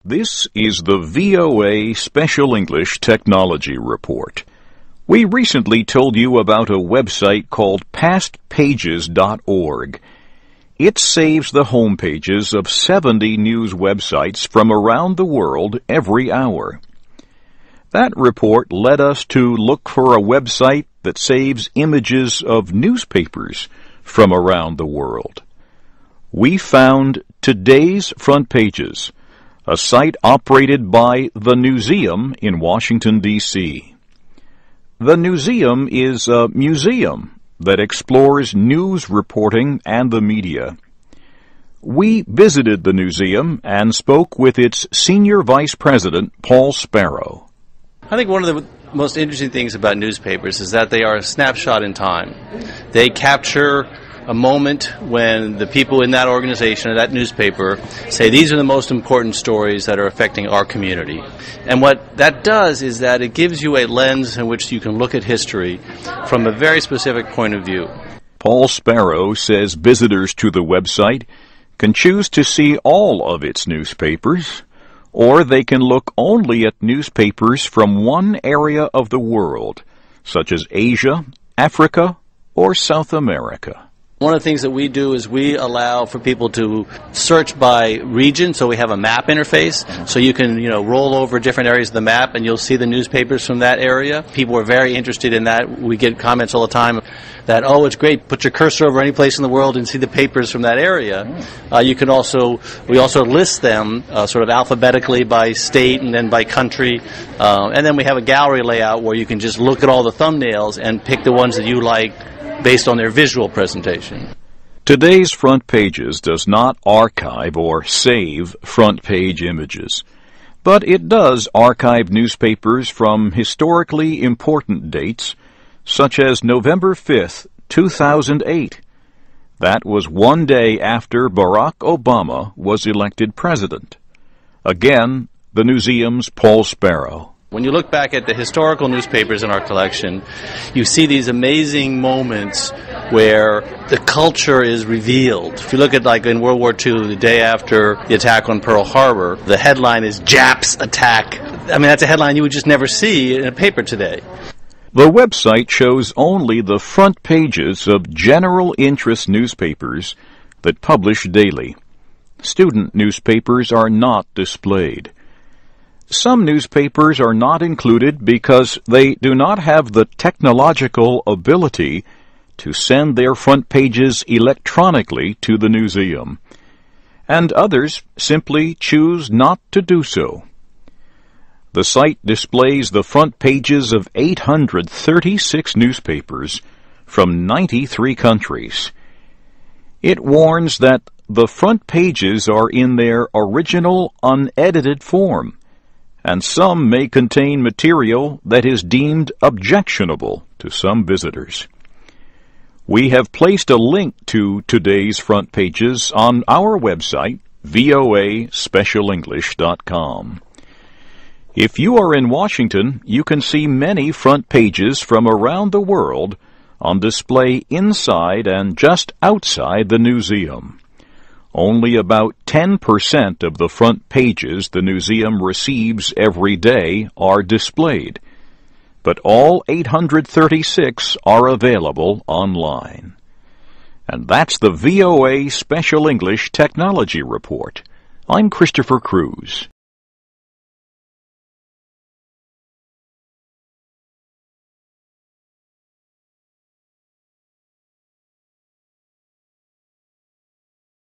This is the VOA Special English Technology Report. We recently told you about a website called pastpages.org. It saves the home pages of 70 news websites from around the world every hour. That report led us to look for a website that saves images of newspapers from around the world. We found Today's Front Pages, a site operated by the Newseum in Washington, D.C. The Newseum is a museum that explores news reporting and the media. We visited the Newseum and spoke with its Senior Vice President, Paul Sparrow. I think one of the most interesting things about newspapers is that they are a snapshot in time. They capture a moment when the people in that organization or that newspaper say these are the most important stories that are affecting our community. And what that does is that it gives you a lens in which you can look at history from a very specific point of view. Paul Sparrow says visitors to the website can choose to see all of its newspapers, or they can look only at newspapers from one area of the world, such as Asia, Africa, or South America. One of the things that we do is we allow for people to search by region, so we have a map interface, so you can, roll over different areas of the map and you'll see the newspapers from that area. People are very interested in that. We get comments all the time that, oh, it's great, put your cursor over any place in the world and see the papers from that area. We also list them sort of alphabetically by state and then by country, and then we have a gallery layout where you can just look at all the thumbnails and pick the ones that you like based on their visual presentation. Today's Front Pages does not archive or save front page images, but it does archive newspapers from historically important dates, such as November 5th, 2008. That was one day after Barack Obama was elected president. Again, the Newseum's Paul Sparrow. When you look back at the historical newspapers in our collection, you see these amazing moments where the culture is revealed. If you look at, like, in World War II, the day after the attack on Pearl Harbor, the headline is Japs Attack. I mean, that's a headline you would just never see in a paper today. The website shows only the front pages of general interest newspapers that publish daily. Student newspapers are not displayed. Some newspapers are not included because they do not have the technological ability to send their front pages electronically to the Newseum, and others simply choose not to do so. The site displays the front pages of 836 newspapers from 93 countries. It warns that the front pages are in their original unedited form, and some may contain material that is deemed objectionable to some visitors. We have placed a link to today's front pages on our website, voaspecialenglish.com. If you are in Washington, you can see many front pages from around the world on display inside and just outside the Newseum. Only about 10% of the front pages the Newseum receives every day are displayed, but all 836 are available online. And that's the VOA Special English Technology Report. I'm Christopher Cruz.